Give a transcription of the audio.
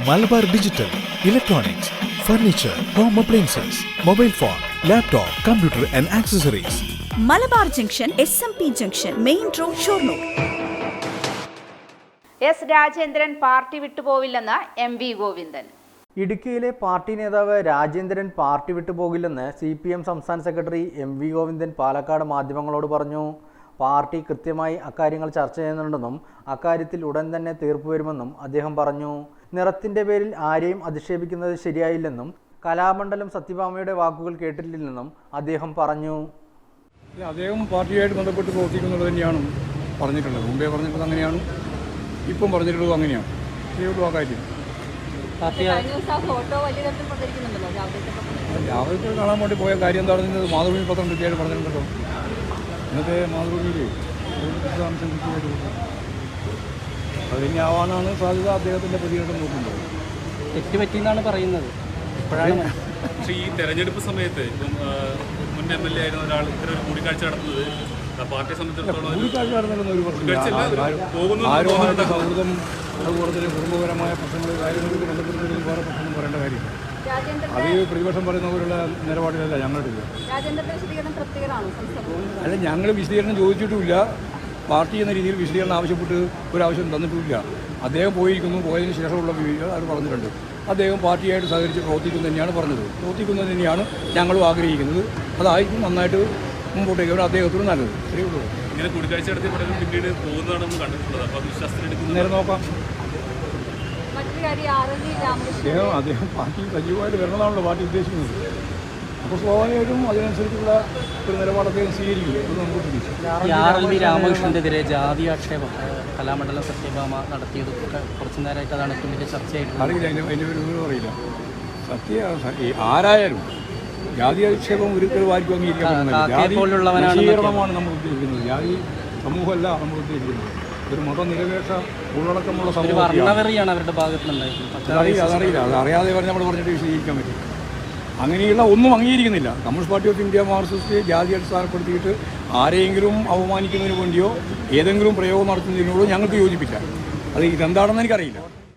Malabar Digital, Electronics, Furniture, Home Appliances, Mobile Phone, Laptop, Computer and Accessories. Malabar Junction, SMP Junction, Main Road, Shornur. S. Rajendran party വിട്ടുപോവില്ലെന്ന് MV Govindan. ഇടുക്കിയിലെ party നേതാവ് Rajendran party വിട്ടുപോകില്ലെന്ന് CPM സംസ്ഥാന secretary MV Govindan Palakkad മാധ്യമങ്ങളോട് പറഞ്ഞു. Party കൃത്യമായി അക്കാര്യങ്ങൾ ചർച്ച ചെയ്യുന്നുണ്ടെന്നും അക്കാര്യത്തിൽ ഉടൻ തന്നെ തീർപ്പ് വരുമെന്നും അദ്ദേഹം പറഞ്ഞു. നിറത്തിന്റെ പേരിൽ ആരെയും അധിക്ഷേപിക്കുന്നത് ശരിയായില്ലെന്നും കലാമണ്ഡലം സത്യഭാമയുടെ വാക്കുകൾ കേട്ടിട്ടില്ലെന്നും അദ്ദേഹം പറഞ്ഞു. അദ്ദേഹം പാർട്ടിയായിട്ട് ബന്ധപ്പെട്ട് പ്രവർത്തിക്കുന്നത് തന്നെയാണ് പറഞ്ഞിട്ടുള്ളത്. മുമ്പേ പറഞ്ഞിട്ടുള്ളത് അങ്ങനെയാണ്, ഇപ്പം പറഞ്ഞിട്ടുള്ളത് അങ്ങനെയാണ്. ഇതേയുള്ളൂ ആ കാര്യം. രാവിലത്തെ കാണാൻ വേണ്ടി പോയ കാര്യം എന്താ പറഞ്ഞത്? മാതൃഭൂമി പത്രം കൃത്യമായിട്ട് പറഞ്ഞിട്ടുണ്ടല്ലോ. ഇന്നത്തെ മാതൃഭൂമിയിൽ അംശം കൃത്യമായിട്ട് അത് തന്നെ ആവാനാണ് സാധ്യത. അദ്ദേഹത്തിൻ്റെ പ്രതികരണം നോക്കുന്നത് തെറ്റുപറ്റിയെന്നാണ് പറയുന്നത്. പക്ഷേ ഈ തെരഞ്ഞെടുപ്പ് സമയത്ത് ഇപ്പം മുൻ MLA ആയിരുന്ന ഒരാൾ ഇത്തരം ഒരു കൂടിക്കാഴ്ച നടത്തുന്നത് പാർട്ടിയെ സംബന്ധിച്ചിടത്തോളം കൂടിക്കാഴ്ച നടന്നതെന്ന് ഒരു ആരുമായിട്ട് സൗഹൃദം, അതുപോലെ തന്നെ കുടുംബപരമായ പ്രശ്നങ്ങൾ കാര്യങ്ങൾക്ക് ബന്ധപ്പെടുന്നതിൽ വേറെ പ്രശ്നം പറയേണ്ട കാര്യമില്ല. അത് പ്രതിപക്ഷം പറയുന്ന പോലുള്ള നിലപാടിലല്ല ഞങ്ങളുടെ. അല്ല, ഞങ്ങൾ വിശദീകരണം ചോദിച്ചിട്ടുമില്ല. പാർട്ടി എന്ന രീതിയിൽ വിശദീകരണം ആവശ്യപ്പെട്ട് ഒരാവശ്യം തന്നിട്ടുമില്ല. അദ്ദേഹം പോയിരിക്കുന്നു, പോയതിന് ശേഷമുള്ള വീഡിയോ അത് പറഞ്ഞിട്ടുണ്ട്. അദ്ദേഹം പാർട്ടിയായിട്ട് സഹകരിച്ച് പ്രവർത്തിക്കുന്നത് തന്നെയാണ് പറഞ്ഞത്. പ്രവർത്തിക്കുന്നത് തന്നെയാണ് ഞങ്ങളും ആഗ്രഹിക്കുന്നത്. അതായിരിക്കും നന്നായിട്ട് മുമ്പോട്ടേക്ക് വരാൻ അദ്ദേഹത്തിന് നല്ലത്. ശരിയേ ഉള്ളൂ. ഇങ്ങനെ കൂടിക്കാഴ്ച നടത്തിയ പലരും പിന്നീട് പോകുന്നതാണെന്ന് കണ്ടിട്ടുള്ളത്. അപ്പോൾ അത് വിശ്വാസത്തിലെടുക്കുന്ന നേരെ നോക്കാം. അദ്ദേഹം പാർട്ടി സജീവമായിട്ട് വരണമെന്നാണല്ലോ പാർട്ടി ഉദ്ദേശിക്കുന്നത്. അപ്പോൾ സ്വാഭാവികമായിട്ടും അതിനനുസരിച്ചുള്ള ഒരു നിലപാട് അദ്ദേഹം സ്വീകരിക്കും. അത് നമുക്ക് പ്രതീക്ഷിക്കാം. രാമകൃഷ്ണനെതിരെ ജാതി ആക്ഷേപം കലാമണ്ഡലം സത്യഭാമ നടത്തിയത് കുറച്ചു നേരമായിട്ട് അതാണ് ഏറ്റവും വലിയ ചർച്ചയായിട്ട്. അറിയില്ല, അതിൻ്റെ ഒരു വിവരം അറിയില്ല. ആരായാലും ജാതി ആക്ഷേപം ഒരിക്കലും ആർക്കും അംഗീകരിക്കാൻ നമ്മൾ ഉദ്ദേശിക്കുന്നത്. ജാതി സമൂഹമല്ല നമ്മൾ ഉദ്ദേശിക്കുന്നത്. ഒരു മതനിരപേക്ഷ ഉള്ളടക്കമുള്ള സമൂഹം. അവരുടെ ഭാഗത്തുനിന്നുണ്ടായിരുന്നു. അതറിയില്ല. അത് അറിയാതെ നമ്മൾ പറഞ്ഞിട്ട് വിശദീകരിക്കാൻ പറ്റും. അങ്ങനെയുള്ള ഒന്നും അംഗീകരിക്കുന്നില്ല. Communist party of India Marxist ജാതി അടിസ്ഥാനപ്പെടുത്തിയിട്ട് ആരെയെങ്കിലും അപമാനിക്കുന്നതിന് വേണ്ടിയോ ഏതെങ്കിലും പ്രയോഗം നടത്തുന്നതിനോടോ ഞങ്ങൾക്ക് യോജിപ്പില്ല. അത് ഇതെന്താണെന്ന് എനിക്കറിയില്ല.